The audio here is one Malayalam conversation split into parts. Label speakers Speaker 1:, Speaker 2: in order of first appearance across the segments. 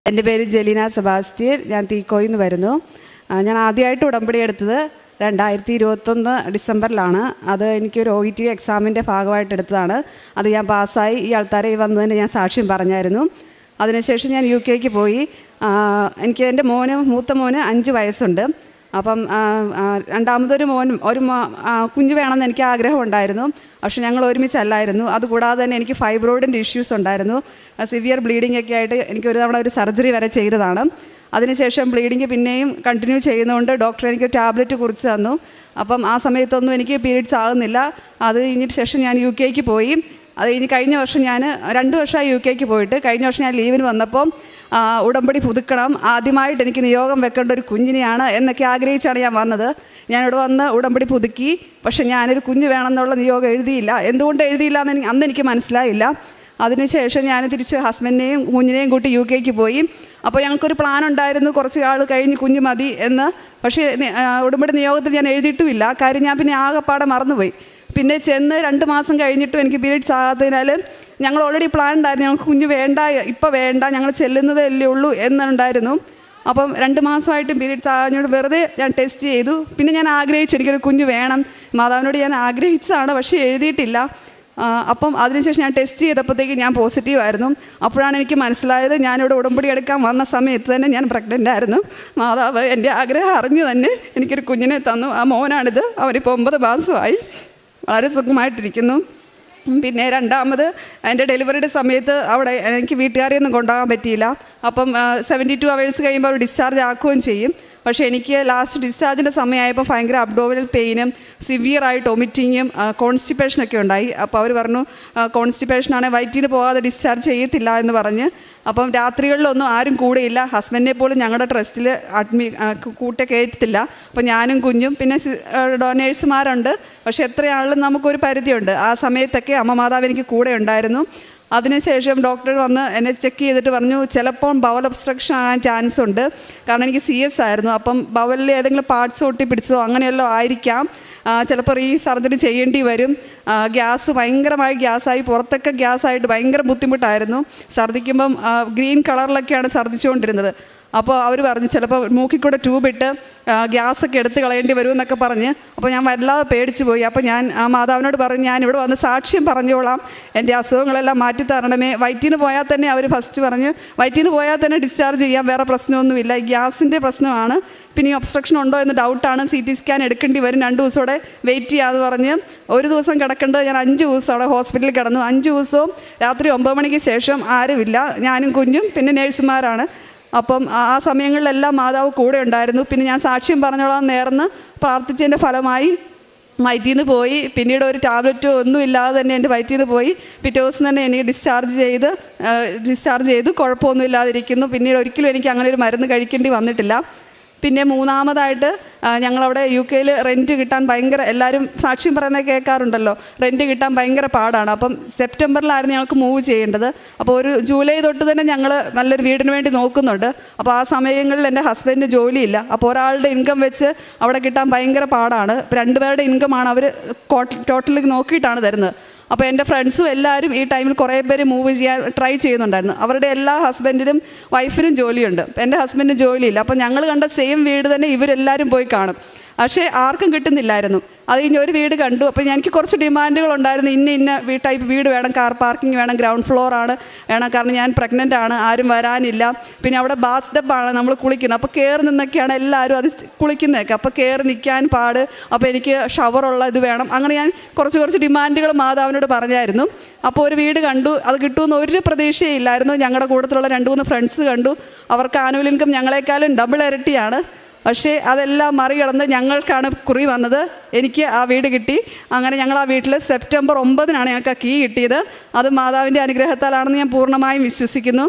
Speaker 1: എൻ്റെ പേര് ജലീന സെബാസ്റ്റ്യൻ. ഞാൻ തീക്കോയിൽ നിന്ന് വരുന്നു. ഞാൻ ആദ്യമായിട്ട് ഉടമ്പടി എടുത്തത് 2021 ഡിസംബറിലാണ്. അത് എനിക്കൊരു OET എക്സാമിൻ്റെ ഭാഗമായിട്ട് എടുത്തതാണ്. അത് ഞാൻ പാസ്സായി. ഈ ആൾക്കാരെ വന്നതിന് ഞാൻ സാക്ഷ്യം പറഞ്ഞായിരുന്നു. അതിനുശേഷം ഞാൻ UK പോയി. എനിക്ക് എൻ്റെ മൂത്ത മോന് 5 വയസ്സുണ്ട്. അപ്പം രണ്ടാമതൊരു കുഞ്ഞ് വേണമെന്ന് എനിക്ക് ആഗ്രഹമുണ്ടായിരുന്നു. പക്ഷെ ഞങ്ങൾ ഒരുമിച്ചല്ലായിരുന്നു. അതുകൂടാതെ തന്നെ എനിക്ക് ഫൈബ്രോയിഡിൻ്റെ ഇഷ്യൂസ് ഉണ്ടായിരുന്നു. സിവിയർ ബ്ലീഡിംഗ് ഒക്കെ ആയിട്ട് എനിക്ക് ഒരു തവണ ഒരു സർജറി വരെ ചെയ്തതാണ്. അതിനുശേഷം ബ്ലീഡിങ് പിന്നെയും കണ്ടിന്യൂ ചെയ്യുന്നതുകൊണ്ട് ഡോക്ടർ എനിക്ക് ടാബ്ലറ്റ് കുറിച്ച് തന്നു. അപ്പം ആ സമയത്തൊന്നും എനിക്ക് പീരീഡ്സ് ആകുന്നില്ല. അത് കഴിഞ്ഞിട്ട് ശേഷം ഞാൻ UK പോയി. അത് കഴിഞ്ഞ് കഴിഞ്ഞ വർഷം ഞാൻ 2 വർഷമായി UK പോയിട്ട് കഴിഞ്ഞ വർഷം ഞാൻ ലീവിന് വന്നപ്പോൾ ഉടമ്പടി പുതുക്കണം, ആദ്യമായിട്ട് എനിക്ക് നിയോഗം വെക്കേണ്ട ഒരു കുഞ്ഞിനെയാണ് എന്നൊക്കെ ആഗ്രഹിച്ചാണ് ഞാൻ വന്നത്. ഞാനിവിടെ വന്ന് ഉടമ്പടി പുതുക്കി. പക്ഷെ ഞാനൊരു കുഞ്ഞ് വേണമെന്നുള്ള നിയോഗം എഴുതിയില്ല. എന്തുകൊണ്ട് എഴുതിയില്ല എന്ന് അന്ന് എനിക്ക് മനസ്സിലായില്ല. അതിനുശേഷം ഞാൻ തിരിച്ച് ഹസ്ബൻഡിനെയും കുഞ്ഞിനെയും കൂട്ടി UK പോയി. അപ്പോൾ ഞങ്ങൾക്കൊരു പ്ലാൻ ഉണ്ടായിരുന്നു, കുറച്ച് ആൾ കഴിഞ്ഞ് കുഞ്ഞ് മതി എന്ന്. പക്ഷേ ഉടമ്പടി നിയോഗത്തിൽ ഞാൻ എഴുതിയിട്ടുമില്ല. കാര്യം ഞാൻ പിന്നെ ആകെപ്പാടെ മറന്നുപോയി. പിന്നെ ചെന്ന് 2 മാസം കഴിഞ്ഞിട്ടും എനിക്ക് പീരീഡ്സ് ആകാത്തതിനാൽ ഞങ്ങൾ ഓൾറെഡി പ്ലാൻ ഉണ്ടായിരുന്നു, ഞങ്ങൾക്ക് കുഞ്ഞ് വേണ്ട, ഇപ്പോൾ വേണ്ട, ഞങ്ങൾ ചെല്ലുന്നതേ അല്ലേ ഉള്ളൂ എന്നുണ്ടായിരുന്നു. അപ്പം 2 മാസമായിട്ടും പീരീഡ്സ് ആകാഞ്ഞോട് വെറുതെ ഞാൻ ടെസ്റ്റ് ചെയ്തു. പിന്നെ ഞാൻ ആഗ്രഹിച്ചു എനിക്കൊരു കുഞ്ഞ് വേണം, മാതാവിനോട് ഞാൻ ആഗ്രഹിച്ചതാണ്, പക്ഷേ എഴുതിയിട്ടില്ല. അപ്പം അതിനുശേഷം ഞാൻ ടെസ്റ്റ് ചെയ്തപ്പോഴത്തേക്ക് ഞാൻ പോസിറ്റീവ് ആയിരുന്നു. അപ്പോഴാണ് എനിക്ക് മനസ്സിലായത് ഞാനിവിടെ ഉടമ്പടി എടുക്കാൻ വന്ന സമയത്ത് തന്നെ ഞാൻ പ്രഗ്നൻ്റ് ആയിരുന്നു. മാതാവ് എൻ്റെ ആഗ്രഹം അറിഞ്ഞു തന്നെ എനിക്കൊരു കുഞ്ഞിനെ തന്നു. ആ മോനാണിത്. അവനിപ്പോൾ 9 മാസമായി, വളരെ സുഖമായിട്ടിരിക്കുന്നു. പിന്നെ രണ്ടാമത് എൻ്റെ ഡെലിവറിയുടെ സമയത്ത് അവിടെ എനിക്ക് വീട്ടുകാരെയൊന്നും കൊണ്ടുപോകാൻ പറ്റിയില്ല. അപ്പം 72 hours കഴിയുമ്പോൾ അവർ ഡിസ്ചാർജ് ആക്കുകയും ചെയ്യും. പക്ഷേ എനിക്ക് ലാസ്റ്റ് ഡിസ്ചാർജിൻ്റെ സമയമായപ്പോൾ ഭയങ്കര അബ്ഡോമിനൽ പെയിനും സിവിയറായിട്ട് വൊമിറ്റിങ്ങും കോൺസ്റ്റിപ്പേഷനൊക്കെ ഉണ്ടായി. അപ്പോൾ അവർ പറഞ്ഞു കോൺസ്റ്റിപ്പേഷനാണെങ്കിൽ വയറ്റിന് പോകാതെ ഡിസ്ചാർജ് ചെയ്യത്തില്ല എന്ന് പറഞ്ഞ്. അപ്പം രാത്രികളിലൊന്നും ആരും കൂടെയില്ല. ഹസ്ബൻഡിനെ പോലും ഞങ്ങളുടെ ട്രസ്റ്റിൽ കൂട്ടി കയറ്റത്തില്ല. അപ്പോൾ ഞാനും കുഞ്ഞും പിന്നെ ഡോനേഴ്സുമാരുണ്ട്. പക്ഷേ എത്രയാണെങ്കിലും നമുക്കൊരു പരിധിയുണ്ട്. ആ സമയത്തൊക്കെ അമ്മ മാതാവ് എനിക്ക് കൂടെ ഉണ്ടായിരുന്നു. അതിനുശേഷം ഡോക്ടർ വന്ന് എന്നെ ചെക്ക് ചെയ്തിട്ട് പറഞ്ഞു ചിലപ്പോൾ ബവൽ ഒബ്സ്ട്രക്ഷൻ ആകാൻ ചാൻസ് ഉണ്ട്. കാരണം എനിക്ക് CS ആയിരുന്നു. അപ്പം ബവലിൽ ഏതെങ്കിലും പാർട്സ് ഒട്ടിപ്പിടിച്ചതോ അങ്ങനെയല്ലോ ആയിരിക്കാം. ചിലപ്പോൾ സർജറി ചെയ്യേണ്ടി വരും. ഭയങ്കരമായി ഗ്യാസായി, പുറത്തൊക്കെ ഗ്യാസായിട്ട് ഭയങ്കര ബുദ്ധിമുട്ടായിരുന്നു. ഛർദ്ദിക്കുമ്പം ഗ്രീൻ കളറിലൊക്കെയാണ് ഛർദ്ദിച്ചുകൊണ്ടിരുന്നത്. അപ്പോൾ അവർ പറഞ്ഞു ചിലപ്പോൾ മൂക്കിക്കൂടെ ട്യൂബിട്ട് ഗ്യാസൊക്കെ എടുത്ത് കളയേണ്ടി വരും എന്നൊക്കെ പറഞ്ഞ്. അപ്പോൾ ഞാൻ വല്ലാതെ പേടിച്ചു പോയി. അപ്പോൾ ഞാൻ മാതാവിനോട് പറഞ്ഞു ഞാൻ ഇവിടെ വന്ന് സാക്ഷ്യം പറഞ്ഞോളാം, എൻ്റെ അസുഖങ്ങളെല്ലാം മാറ്റിത്തരണമേ. വയറ്റിന് പോയാൽ തന്നെ അവർ ഫസ്റ്റ് പറഞ്ഞു വയറ്റിന് പോയാൽ തന്നെ ഡിസ്ചാർജ് ചെയ്യാം, വേറെ പ്രശ്നമൊന്നുമില്ല, ഗ്യാസിൻ്റെ പ്രശ്നമാണ്, പിന്നെ ഈ ഒബ്സ്ട്രക്ഷൻ ഉണ്ടോ എന്ന് ഡൗട്ടാണ്, CT സ്കാൻ എടുക്കേണ്ടി വരും, 2 ദിവസത്തോടെ വെയിറ്റ് ചെയ്യാമെന്ന് പറഞ്ഞ്. ഒരു ദിവസം കിടക്കേണ്ടത് ഞാൻ 5 ദിവസം അവിടെ ഹോസ്പിറ്റലിൽ കിടന്നു. 5 ദിവസവും രാത്രി 9 മണിക്ക് ശേഷം ആരുമില്ല, ഞാനും കുഞ്ഞും പിന്നെ നേഴ്സുമാരാണ്. അപ്പം ആ സമയങ്ങളിലെല്ലാം മാതാവ് കൂടെ ഉണ്ടായിരുന്നു. പിന്നെ ഞാൻ സാക്ഷ്യം പറഞ്ഞോളാം നേർന്ന് പ്രാർത്ഥിച്ചതിൻ്റെ ഫലമായി വയറ്റിൽ നിന്ന് പോയി. പിന്നീട് ഒരു ടാബ്ലറ്റ് ഒന്നുമില്ലാതെ തന്നെ എൻ്റെ വയറ്റിൽ നിന്ന് പോയി. പിറ്റേ ദിവസം തന്നെ എനിക്ക് ഡിസ്ചാർജ് ചെയ്തു കുഴപ്പമൊന്നുമില്ലാതിരിക്കുന്നു. പിന്നീട് ഒരിക്കലും എനിക്ക് അങ്ങനെ ഒരു മരുന്ന് കഴിക്കേണ്ടി വന്നിട്ടില്ല. പിന്നെ മൂന്നാമതായിട്ട് ഞങ്ങളവിടെ UK റെൻറ്റ് കിട്ടാൻ ഭയങ്കര, എല്ലാവരും സാക്ഷ്യം പറയുന്നത് കേൾക്കാറുണ്ടല്ലോ, റെൻറ്റ് കിട്ടാൻ ഭയങ്കര പാടാണ്. അപ്പം സെപ്റ്റംബറിലായിരുന്നു ഞങ്ങൾക്ക് മൂവ് ചെയ്യേണ്ടത്. അപ്പോൾ ഒരു ജൂലൈ തൊട്ട് തന്നെ ഞങ്ങൾ നല്ലൊരു വീടിന് വേണ്ടി നോക്കുന്നുണ്ട്. അപ്പോൾ ആ സമയങ്ങളിൽ എൻ്റെ ഹസ്ബൻഡിന് ജോലിയില്ല. അപ്പോൾ ഒരാളുടെ ഇൻകം വെച്ച് അവിടെ കിട്ടാൻ ഭയങ്കര പാടാണ്. 2 പേരുടെ ഇൻകമാണ് അവർ ടോട്ടലി നോക്കിയിട്ടാണ് തരുന്നത്. അപ്പോൾ എൻ്റെ ഫ്രണ്ട്സും എല്ലാവരും ഈ ടൈമിൽ കുറേ പേര് മൂവ് ചെയ്യാൻ ട്രൈ ചെയ്യുന്നുണ്ടായിരുന്നു. അവരുടെ എല്ലാ ഹസ്ബൻഡിനും വൈഫിനും ജോലിയുണ്ട്. എൻ്റെ ഹസ്ബൻഡിന് ജോലിയില്ല. അപ്പോൾ ഞങ്ങൾ കണ്ട സെയിം വീട് തന്നെ ഇവരെല്ലാവരും പോയി കാണും. പക്ഷേ ആർക്കും കിട്ടുന്നില്ലായിരുന്നു. അത് കഴിഞ്ഞ് ഒരു വീട് കണ്ടു. അപ്പോൾ എനിക്ക് കുറച്ച് ഡിമാൻഡുകളുണ്ടായിരുന്നു. ഇന്ന ടൈപ്പ് വീട് വേണം, കാർ പാർക്കിംഗ് വേണം, ഗ്രൗണ്ട് ഫ്ലോറാണ് വേണം, കാരണം ഞാൻ പ്രഗ്നൻ്റ് ആണ്, ആരും വരാനില്ല. പിന്നെ അവിടെ ബാത്ത് ടബാണ് നമ്മൾ കുളിക്കുന്നത്. അപ്പോൾ കയറി നിന്നൊക്കെയാണ് എല്ലാവരും അത് കുളിക്കുന്നതൊക്കെ. അപ്പോൾ കയറി നിൽക്കാൻ പാട്. അപ്പോൾ എനിക്ക് ഷവറുള്ള ഇത് വേണം. അങ്ങനെ ഞാൻ കുറച്ച് ഡിമാൻഡുകൾ മാതാവിനോട് പറഞ്ഞായിരുന്നു. അപ്പോൾ ഒരു വീട് കണ്ടു. അത് കിട്ടുമെന്ന് ഒരു പ്രതീക്ഷയില്ലായിരുന്നു. ഞങ്ങളുടെ കൂട്ടത്തിലുള്ള 2-3 ഫ്രണ്ട്സ് കണ്ടു. അവർക്ക് ആനുവൽ ഇൻകം ഞങ്ങളെക്കാളും ഡബിൾ ഇരട്ടിയാണ്. പക്ഷേ അതെല്ലാം മറികടന്ന് ഞങ്ങൾക്കാണ് കുറി വന്നത്. എനിക്ക് ആ വീട് കിട്ടി. അങ്ങനെ ഞങ്ങൾ ആ വീട്ടിൽ സെപ്റ്റംബർ 9-നാണ് ഞങ്ങൾക്ക് ആ കീ കിട്ടിയത്. അത് മാതാവിൻ്റെ അനുഗ്രഹത്താലാണെന്ന് ഞാൻ പൂർണ്ണമായും വിശ്വസിക്കുന്നു.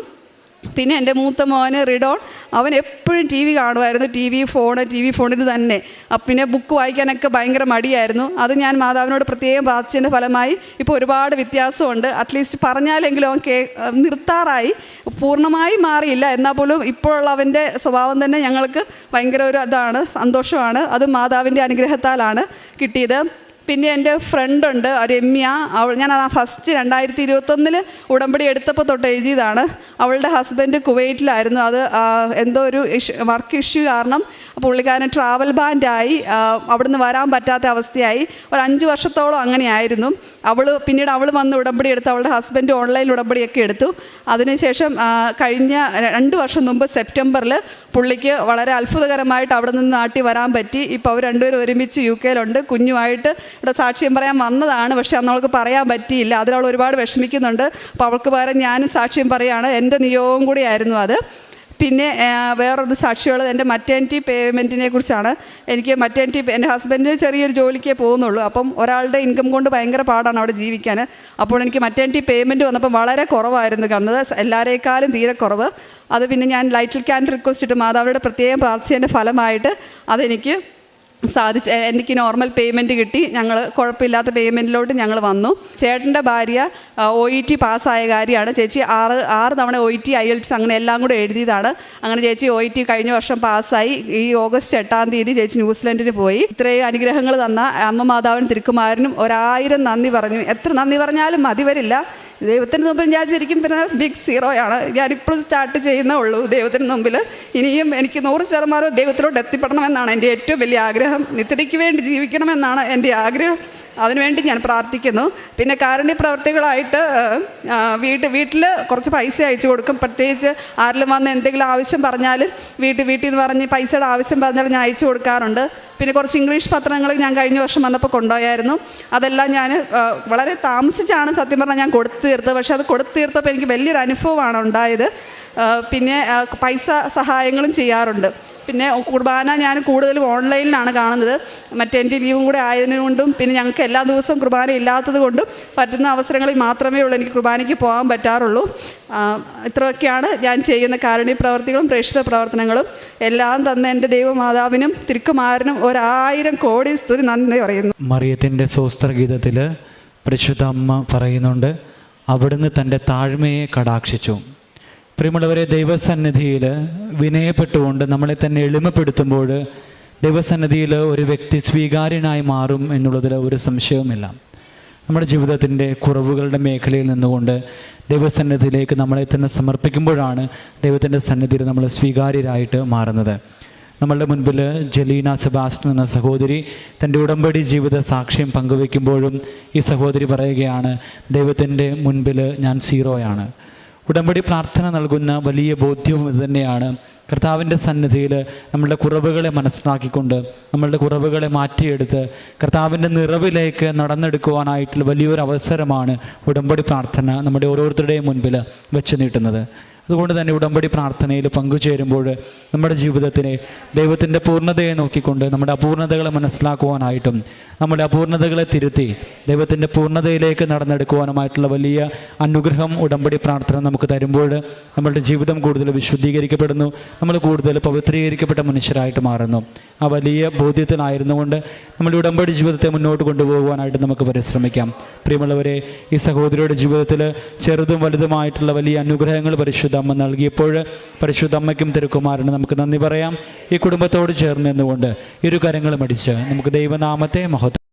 Speaker 1: പിന്നെ എൻ്റെ മൂത്ത മോന് റിഡോൺ, അവൻ എപ്പോഴും TV കാണുമായിരുന്നു. TV ഫോണിൽ തന്നെ. പിന്നെ ബുക്ക് വായിക്കാനൊക്കെ ഭയങ്കര മടിയായിരുന്നു. അത് ഞാൻ മാതാവിനോട് പ്രത്യേകം പ്രാർത്ഥിച്ചതിൻ്റെ ഫലമായി ഇപ്പോൾ ഒരുപാട് വ്യത്യാസമുണ്ട്. അറ്റ്ലീസ്റ്റ് പറഞ്ഞാലെങ്കിലും അവൻ നിർത്താറായി. പൂർണ്ണമായി മാറിയില്ല, എന്നാൽ പോലും ഇപ്പോഴുള്ള അവൻ്റെ സ്വഭാവം തന്നെ ഞങ്ങൾക്ക് ഭയങ്കര ഒരു സന്തോഷമാണ്. അത് മാതാവിൻ്റെ അനുഗ്രഹത്താലാണ് കിട്ടിയത്. പിന്നെ എൻ്റെ ഫ്രണ്ടുണ്ട് രമ്യ, ഞാൻ ഫസ്റ്റ് 2021 ഉടമ്പടി എടുത്തപ്പോൾ തൊട്ട് എഴുതിയതാണ്. അവളുടെ ഹസ്ബൻഡ് കുവൈറ്റിലായിരുന്നു. അത് എന്തോ ഒരു വർക്ക് ഇഷ്യൂ കാരണം പുള്ളിക്കാരൻ ട്രാവൽ ബാൻഡായി അവിടുന്ന് വരാൻ പറ്റാത്ത അവസ്ഥയായി. ഒരു 5 വർഷത്തോളം അങ്ങനെയായിരുന്നു. പിന്നീട് അവൾ വന്ന് ഉടമ്പടി എടുത്ത് അവളുടെ ഹസ്ബൻഡ് ഓൺലൈൻ ഉടമ്പടിയൊക്കെ എടുത്തു. അതിനുശേഷം കഴിഞ്ഞ 2 വർഷം മുമ്പ് സെപ്റ്റംബറിൽ പുള്ളിക്ക് വളരെ അത്ഭുതകരമായിട്ട് അവിടെ നിന്ന് നാട്ടിൽ വരാൻ പറ്റി. ഇപ്പോൾ അവർ രണ്ടുപേരും ഒരുമിച്ച് UK കുഞ്ഞുമായിട്ട് ഇവിടെ സാക്ഷ്യം പറയാൻ വന്നതാണ്. പക്ഷേ അന്ന് അവൾക്ക് പറയാൻ പറ്റിയില്ല. അതിലവൾ ഒരുപാട് വിഷമിക്കുന്നുണ്ട്. അപ്പോൾ അവൾക്ക് പകരം ഞാനും സാക്ഷ്യം പറയുകയാണ്. എൻ്റെ നിയോഗം കൂടിയായിരുന്നു അത്. പിന്നെ വേറൊരു സാക്ഷികൾ എൻ്റെ മറ്റേണിറ്റി പേയ്മെൻറ്റിനെ കുറിച്ചാണ്. എനിക്ക് എൻ്റെ ഹസ്ബൻഡിന് ചെറിയൊരു ജോലിക്കേ പോകുന്നുള്ളൂ. അപ്പം ഒരാളുടെ ഇൻകം കൊണ്ട് ഭയങ്കര പാടാണ് അവിടെ ജീവിക്കാൻ. അപ്പോൾ എനിക്ക് മറ്റേണിറ്റി പേയ്മെൻറ്റ് വന്നപ്പോൾ വളരെ കുറവായിരുന്നു കണ്ടത്, എല്ലാവരേക്കാളും തീരെ കുറവ്. അത് പിന്നെ ഞാൻ ലൈറ്റിൽ ക്യാൻ റിക്വസ്റ്റ് ഇട്ട് മാതാവിയുടെ പ്രത്യേകം പ്രാർത്ഥിച്ചതിൻ്റെ ഫലമായിട്ട് അതെനിക്ക് എനിക്ക് നോർമൽ പേയ്മെൻറ്റ് കിട്ടി. ഞങ്ങൾ കുഴപ്പമില്ലാത്ത പേയ്മെൻറ്റിലോട്ട് ഞങ്ങൾ വന്നു. ചേട്ടൻ്റെ ഭാര്യ OET പാസ്സായ കാര്യമാണ്. ചേച്ചി 6 തവണ OET IELTS അങ്ങനെ എല്ലാം കൂടെ എഴുതിയതാണ്. അങ്ങനെ ചേച്ചി OET കഴിഞ്ഞ വർഷം പാസ്സായി. ഈ ഓഗസ്റ്റ് 8-ാം തീയതി ചേച്ചി ന്യൂസിലൻഡിന് പോയി. ഇത്രയും അനുഗ്രഹങ്ങൾ തന്ന അമ്മ മാതാവിനും തിരുക്കുമാരനും 1000 നന്ദി പറഞ്ഞു. എത്ര നന്ദി പറഞ്ഞാലും മതി വരില്ല. ദൈവത്തിന് മുമ്പിൽ ഞാൻ ശരിക്കും പിന്നെ ബിഗ് സീറോയാണ്. ഞാനിപ്പോഴും സ്റ്റാർട്ട് ചെയ്യുന്നേ ഉള്ളൂ ദൈവത്തിന് മുമ്പിൽ. ഇനിയും എനിക്ക് 100% ദൈവത്തിലോട്ട് എത്തിപ്പെടണമെന്നാണ് എൻ്റെ ഏറ്റവും വലിയ ആഗ്രഹം. നിത്യതയ്ക്ക് വേണ്ടി ജീവിക്കണമെന്നാണ് എൻ്റെ ആഗ്രഹം. അതിനുവേണ്ടി ഞാൻ പ്രാർത്ഥിക്കുന്നു. പിന്നെ കാരുണ്യ പ്രവർത്തികളായിട്ട് വീട്ടിൽ കുറച്ച് പൈസ അയച്ചു കൊടുക്കും. പ്രത്യേകിച്ച് ആരെങ്കിലും വന്ന് എന്തെങ്കിലും ആവശ്യം പറഞ്ഞാലും വീട്ടിൽ നിന്ന് പറഞ്ഞ് പൈസയുടെ ആവശ്യം പറഞ്ഞാൽ ഞാൻ അയച്ചു കൊടുക്കാറുണ്ട്. പിന്നെ കുറച്ച് ഇംഗ്ലീഷ് പത്രങ്ങൾ ഞാൻ കഴിഞ്ഞ വർഷം വന്നപ്പോൾ കൊണ്ടുപോയായിരുന്നു. അതെല്ലാം ഞാൻ വളരെ താമസിച്ചാണ് സത്യം പറഞ്ഞാൽ ഞാൻ കൊടുത്തു തീർത്തത്. പക്ഷേ അത് കൊടുത്തു തീർത്തപ്പോൾ എനിക്ക് വലിയൊരു അനുഭവമാണ് ഉണ്ടായത്. പിന്നെ പൈസ സഹായങ്ങളും ചെയ്യാറുണ്ട്. പിന്നെ കുർബാന ഞാൻ കൂടുതലും ഓൺലൈനിലാണ് കാണുന്നത്. മറ്റെൻ്റെ ലീവും കൂടെ ആയതിനുകൊണ്ടും പിന്നെ ഞങ്ങൾക്ക് എല്ലാ ദിവസവും കുർബാന ഇല്ലാത്തത് കൊണ്ടും പറ്റുന്ന അവസരങ്ങളിൽ മാത്രമേ ഉള്ളൂ എനിക്ക് കുർബാനയ്ക്ക് പോകാൻ പറ്റാറുള്ളൂ. ഇത്രയൊക്കെയാണ് ഞാൻ ചെയ്യുന്ന കാരുണ്യ പ്രവർത്തികളും പ്രേക്ഷിത പ്രവർത്തനങ്ങളും. എല്ലാം തന്ന എൻ്റെ ദൈവമാതാവിനും തിരുക്കുമാരനും 1000 കോടി സ്തുതി നന്ദി പറയുന്നു.
Speaker 2: മറിയത്തിൻ്റെ സ്വസ്ത്രഗീതത്തിൽ പരിശുദ്ധ അമ്മ പറയുന്നുണ്ട്, അവിടുന്ന് തൻ്റെ താഴ്മയെ കടാക്ഷിച്ചു. പ്രിയമുള്ളവരെ, ദൈവസന്നിധിയിൽ വിനയപ്പെട്ടുകൊണ്ട് നമ്മളെ തന്നെ എളിമപ്പെടുത്തുമ്പോൾ ദൈവസന്നിധിയിൽ ഒരു വ്യക്തി സ്വീകാര്യനായി മാറും എന്നുള്ളതിൽ ഒരു സംശയവുമില്ല. നമ്മുടെ ജീവിതത്തിൻ്റെ കുറവുകളുടെ മേഖലയിൽ നിന്നുകൊണ്ട് ദൈവസന്നിധിയിലേക്ക് നമ്മളെ തന്നെ സമർപ്പിക്കുമ്പോഴാണ് ദൈവത്തിൻ്റെ സന്നിധിയിൽ നമ്മൾ സ്വീകാര്യരായിട്ട് മാറുന്നത്. നമ്മളുടെ മുൻപിൽ ജലീന സെബാസ്റ്റ്യൻ എന്ന സഹോദരി തൻ്റെ ഉടമ്പടി ജീവിത സാക്ഷ്യം പങ്കുവയ്ക്കുമ്പോഴും ഈ സഹോദരി പറയുകയാണ്, ദൈവത്തിൻ്റെ മുൻപിൽ ഞാൻ സീറോയാണ്. ഉടമ്പടി പ്രാർത്ഥന നൽകുന്ന വലിയ ബോധ്യവും ഇത് തന്നെയാണ്. കർത്താവിൻ്റെ സന്നിധിയിൽ നമ്മളുടെ കുറവുകളെ മനസ്സിലാക്കിക്കൊണ്ട് നമ്മളുടെ കുറവുകളെ മാറ്റിയെടുത്ത് കർത്താവിൻ്റെ നിറവിലേക്ക് നടന്നെടുക്കുവാനായിട്ടുള്ള വലിയൊരു അവസരമാണ് ഉടമ്പടി പ്രാർത്ഥന നമ്മുടെ ഓരോരുത്തരുടെയും മുൻപിൽ വെച്ച് നീട്ടുന്നത്. അതുകൊണ്ട് തന്നെ ഉടമ്പടി പ്രാർത്ഥനയിൽ പങ്കുചേരുമ്പോൾ നമ്മുടെ ജീവിതത്തിനെ ദൈവത്തിൻ്റെ പൂർണ്ണതയെ നോക്കിക്കൊണ്ട് നമ്മുടെ അപൂർണതകളെ മനസ്സിലാക്കുവാനായിട്ടും നമ്മുടെ അപൂർണതകളെ തിരുത്തി ദൈവത്തിൻ്റെ പൂർണ്ണതയിലേക്ക് നടന്നെടുക്കുവാനുമായിട്ടുള്ള വലിയ അനുഗ്രഹം ഉടമ്പടി പ്രാർത്ഥന നമുക്ക് തരുമ്പോൾ നമ്മളുടെ ജീവിതം കൂടുതൽ വിശുദ്ധീകരിക്കപ്പെടുന്നു, നമ്മൾ കൂടുതൽ പവിത്രീകരിക്കപ്പെട്ട മനുഷ്യരായിട്ട് മാറുന്നു. ആ വലിയ ബോധ്യത്തിലായിരുന്നുകൊണ്ട് നമ്മുടെ ഉടമ്പടി ജീവിതത്തെ മുന്നോട്ട് കൊണ്ടുപോകുവാനായിട്ട് നമുക്ക് പരിശ്രമിക്കാം. പ്രിയമുള്ളവരെ, ഈ സഹോദരിയുടെ ജീവിതത്തിൽ ചെറുതും വലുതുമായിട്ടുള്ള വലിയ അനുഗ്രഹങ്ങൾ പരിശുദ്ധ അമ്മ നൽകിയപ്പോൾ പരിശുദ്ധ അമ്മയ്ക്കും തിരുക്കുമാരനും നമുക്ക് നന്ദി പറയാം. ഈ കുടുംബത്തോട് ചേർന്ന് നിന്നുകൊണ്ട് ഇരു കരങ്ങളും അടിച്ച് നമുക്ക് ദൈവനാമത്തെ മഹത്വം